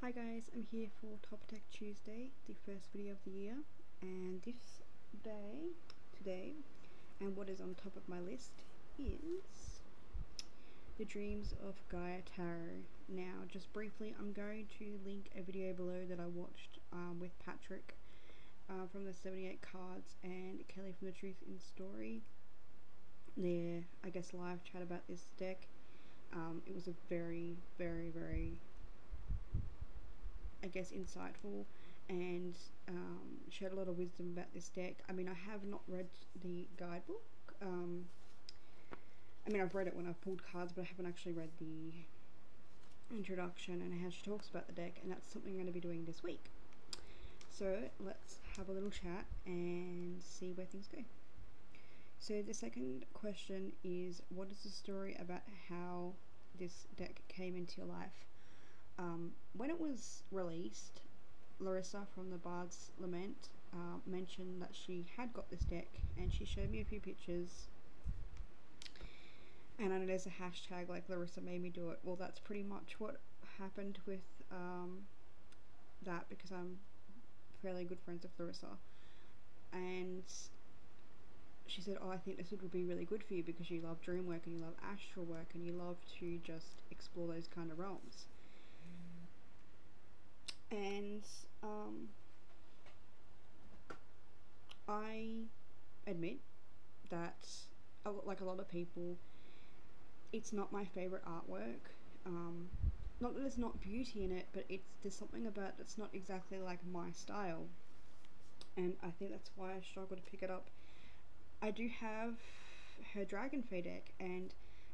Hi guys, I'm here for Top Deck Tuesday, the first video of the year, and today, and what is on top of my list is the Dreams of Gaia Tarot. Now, just briefly, I'm going to link a video below that I watched with Patrick from the 78 Cards and Kelly from the Truth in Story. Their, live chat about this deck. It was a very insightful and shared a lot of wisdom about this deck. I mean, I have not read the guidebook. I've read it when I've pulled cards, but I haven't actually read the introduction and how she talks about the deck, and that's something I'm going to be doing this week. So let's have a little chat and see where things go. So the second question is, what is the story about how this deck came into your life? When it was released, Larissa from the Bard's Lament mentioned that she had got this deck, and she showed me a few pictures, and I know there's a hashtag like Larissa made me do it. Well, that's pretty much what happened with that, because I'm fairly good friends with Larissa, and she said, I think this would be really good for you because you love dream work and you love astral work and you love to just explore those kind of realms. And I admit that, like a lot of people, it's not my favourite artwork. Not that there's not beauty in it, but there's something about it that's not exactly like my style, and I think that's why I struggle to pick it up. I do have her Dragon Fae deck, and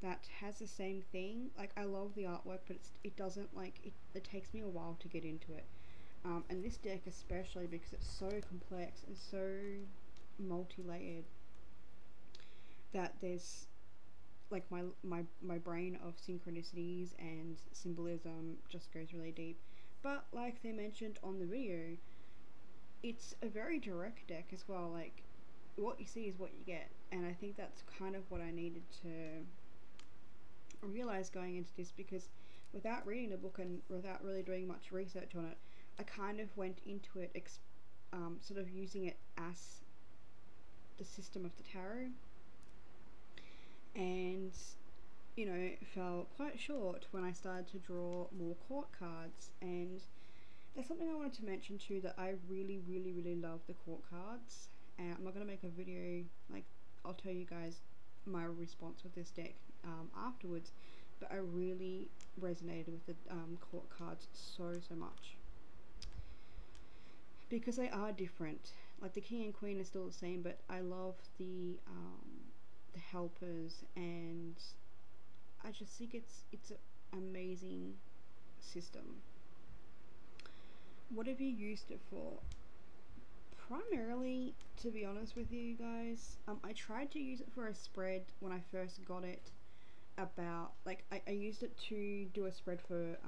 that has the same thing. Like, I love the artwork, but it doesn't, like, it takes me a while to get into it. And this deck especially, because it's so complex and so multi-layered, that there's, like, my brain of synchronicities and symbolism just goes really deep. But like they mentioned on the video, it's a very direct deck as well. Like, what you see is what you get, and I think that's kind of what I needed to realize going into this, because without reading the book and without really doing much research on it, I kind of went into it sort of using it as the system of the tarot, and fell quite short when I started to draw more court cards. And there's something I wanted to mention too, that I really love the court cards, and I'm not going to make a video, like, I'll tell you guys my response with this deck afterwards, but I really resonated with the court cards so much, because they are different. Like, the king and queen are still the same, but I love the helpers, and I just think it's an amazing system. What have you used it for? Primarily, to be honest with you guys, I tried to use it for a spread when I first got it. About, like, I used it to do a spread for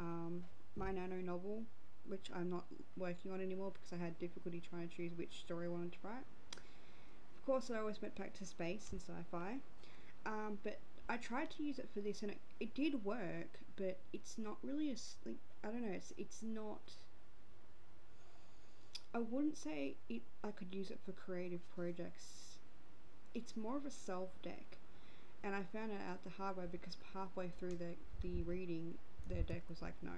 my nano novel, which I'm not working on anymore because I had difficulty trying to choose which story I wanted to write. Of course, I always went back to space and sci-fi, but I tried to use it for this, and it did work, but it's not really like, I don't know, it's not, I wouldn't say I could use it for creative projects. It's more of a self deck, and I found it out the hard way, because halfway through the reading, the deck was like, no.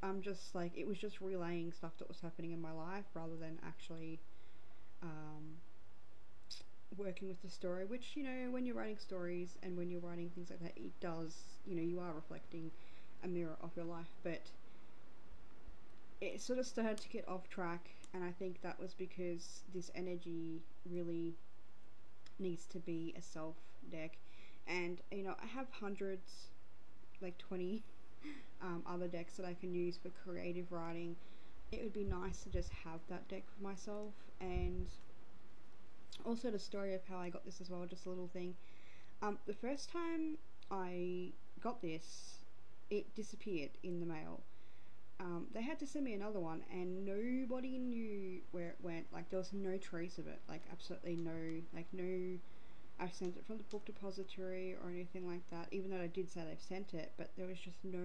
I'm just like, it was just relaying stuff that was happening in my life rather than actually working with the story, which, when you're writing stories and when you're writing things like that, it does, you are reflecting a mirror of your life. But it sort of started to get off track, and I think that was because this energy really needs to be a self deck. And I have hundreds, like 20 other decks that I can use for creative writing. It would be nice to just have that deck for myself. And also the story of how I got this as well, just a little thing. The first time I got this, it disappeared in the mail. They had to send me another one, and nobody knew where it went. Like, there was no trace of it, like, absolutely no, like, no, I sent it from the book depository or anything like that, even though I did say they've sent it, but there was just no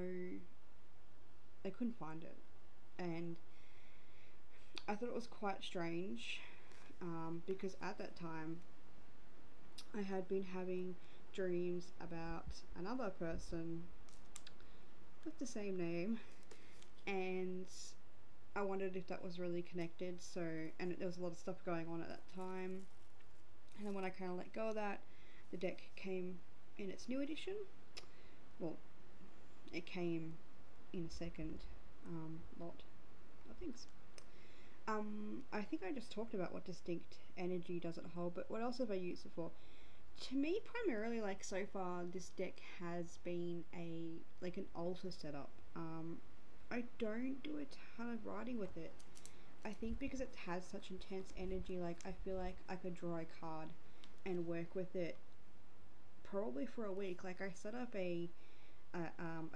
they couldn't find it, and I thought it was quite strange, because at that time I had been having dreams about another person with the same name, and I wondered if that was really connected. So, and there was a lot of stuff going on at that time, and then when I kind of let go of that, the deck came in its new edition. Well, it came in a second lot of things. I think I just talked about what distinct energy does it hold, but what else have I used it for? To me, primarily, like, so far, this deck has been like an altar setup. I don't do a ton of writing with it. I think because it has such intense energy, like, I feel like I could draw a card and work with it probably for a week. Like, I set up a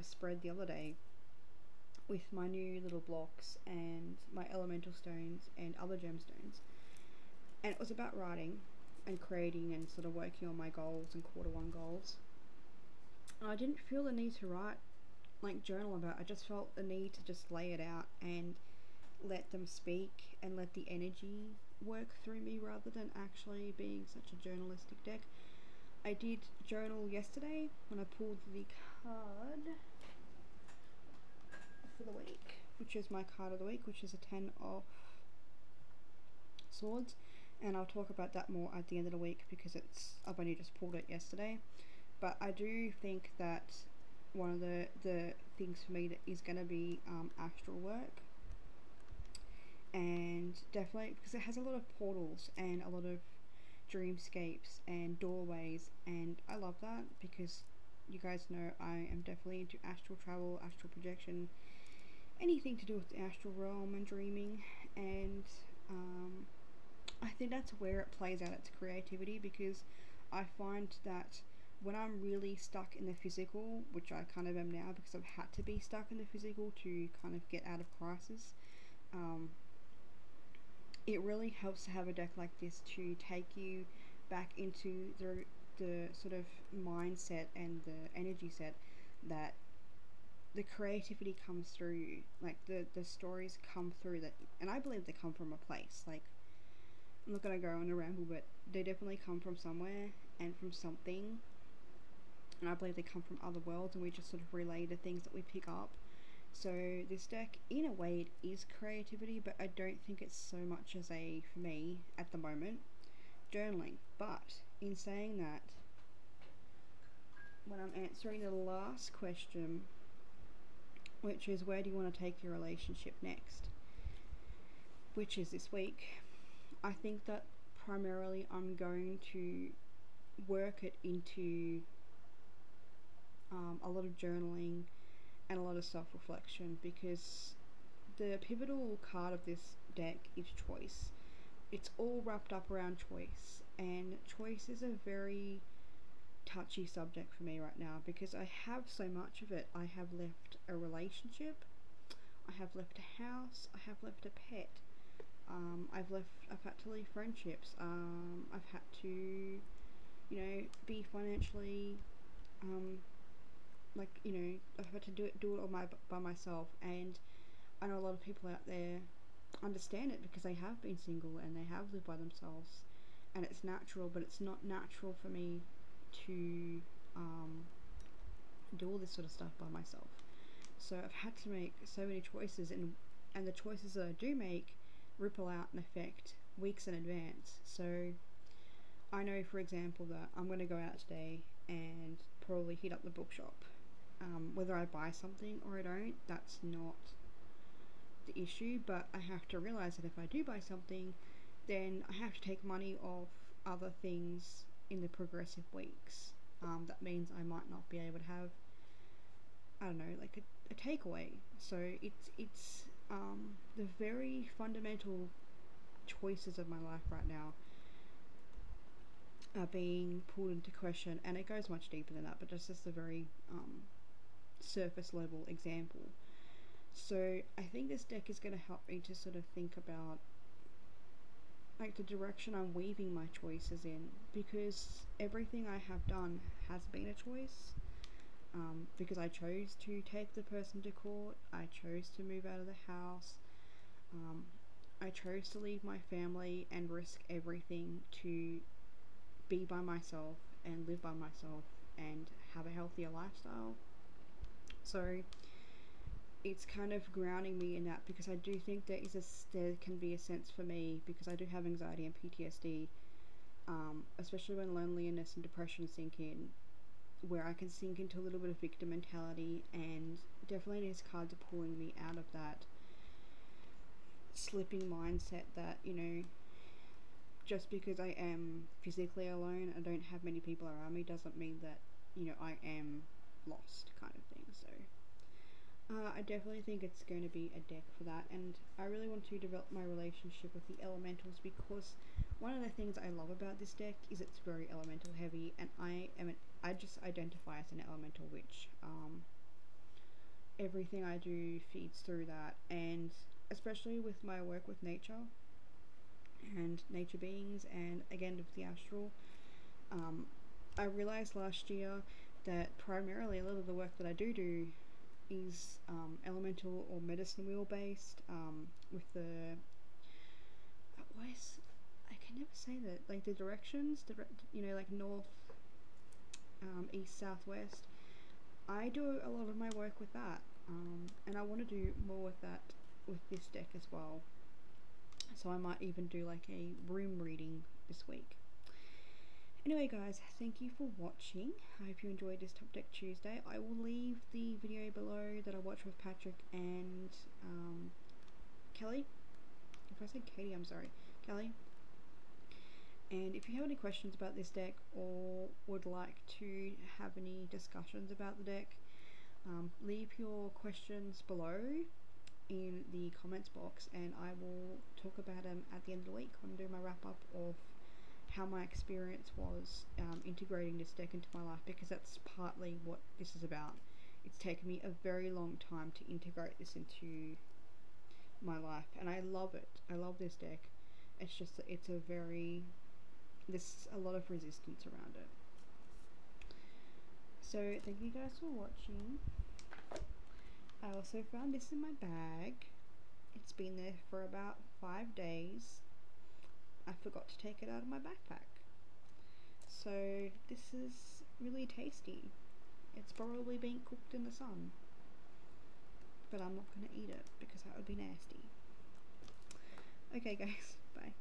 spread the other day with my new little blocks and my elemental stones and other gemstones, and it was about writing and creating and sort of working on my goals and quarter one goals. And I didn't feel the need to write, like, journal about it. I just felt the need to just lay it out and let them speak and let the energy work through me rather than actually being such a journalistic deck. I did journal yesterday when I pulled the card for the week, which is my card of the week, which is a 10 of swords, and I'll talk about that more at the end of the week because I've only just pulled it yesterday. But I do think that one of the things for me that is going to be astral work, and definitely because it has a lot of portals and a lot of dreamscapes and doorways, and I love that because you guys know I am definitely into astral travel, astral projection, anything to do with the astral realm and dreaming, and I think that's where it plays out its creativity, because I find that when I'm really stuck in the physical, which I kind of am now because I've had to be stuck in the physical to kind of get out of crisis, it really helps to have a deck like this to take you back into the sort of mindset and the energy set that the creativity comes through, like the stories come through that, and I believe they come from a place. Like, I'm not gonna go on a ramble, but they definitely come from somewhere and from something, and I believe they come from other worlds, and we just sort of relay the things that we pick up. So this deck, in a way, it is creativity, but I don't think it's so much as for me at the moment, journaling. But in saying that, when I'm answering the last question, which is where do you want to take your relationship next, which is this week, I think that primarily I'm going to work it into a lot of journaling and a lot of self-reflection, because the pivotal card of this deck is choice. It's all wrapped up around choice, and choice is a very touchy subject for me right now because I have so much of it. I have left a relationship, I have left a house, I have left a pet, I've had to leave friendships, I've had to, be financially, I've had to do it all by myself, and I know a lot of people out there understand it because they have been single and they have lived by themselves, and it's natural, but it's not natural for me to do all this sort of stuff by myself. So I've had to make so many choices, and the choices that I do make ripple out and affect weeks in advance. So I know, for example, that I'm going to go out today and probably hit up the bookshop. Whether I buy something or I don't, that's not the issue, but I have to realize that if I do buy something, then I have to take money off other things in the progressive weeks. That means I might not be able to have, I don't know, like a takeaway. So it's the very fundamental choices of my life right now are being pulled into question, and it goes much deeper than that, but just as a very surface level example. So I think this deck is going to help me to sort of think about, like, the direction I'm weaving my choices in, because everything I have done has been a choice. because I chose to take the person to court. I chose to move out of the house. Um, I chose to leave my family and risk everything to be by myself and live by myself and have a healthier lifestyle. So it's kind of grounding me in that, because I do think there can be a sense for me, because I do have anxiety and PTSD, especially when loneliness and depression sink in, where I can sink into a little bit of victim mentality, and definitely these cards are pulling me out of that slipping mindset that, just because I am physically alone, I don't have many people around me, doesn't mean that, I am lost, kind of thing. So I definitely think it's going to be a deck for that, and I really want to develop my relationship with the elementals, because one of the things I love about this deck is it's very elemental heavy, and I just identify as an elemental witch. Everything I do feeds through that, and especially with my work with nature and nature beings, and again with the astral, I realized last year that primarily a lot of the work that I do is elemental or medicine wheel based, with the I can never say that, like the directions, like north, east, south, west. I do a lot of my work with that, and I want to do more with that with this deck as well. So I might even do like a room reading this week. Anyway guys, thank you for watching. I hope you enjoyed this Top Deck Tuesday. I will leave the video below that I watched with Patrick and Kelly. If I said Katie, I'm sorry. Kelly. And if you have any questions about this deck, or would like to have any discussions about the deck, leave your questions below in the comments box, and I will talk about them at the end of the week when I do my wrap up of how my experience was integrating this deck into my life, because that's partly what this is about. It's taken me a very long time to integrate this into my life, and I love it. I love this deck. It's just that there's a lot of resistance around it. So thank you guys for watching. I also found this in my bag. It's been there for about 5 days. I forgot to take it out of my backpack. So this is really tasty. It's probably being cooked in the sun, but I'm not going to eat it because that would be nasty. Okay guys, bye.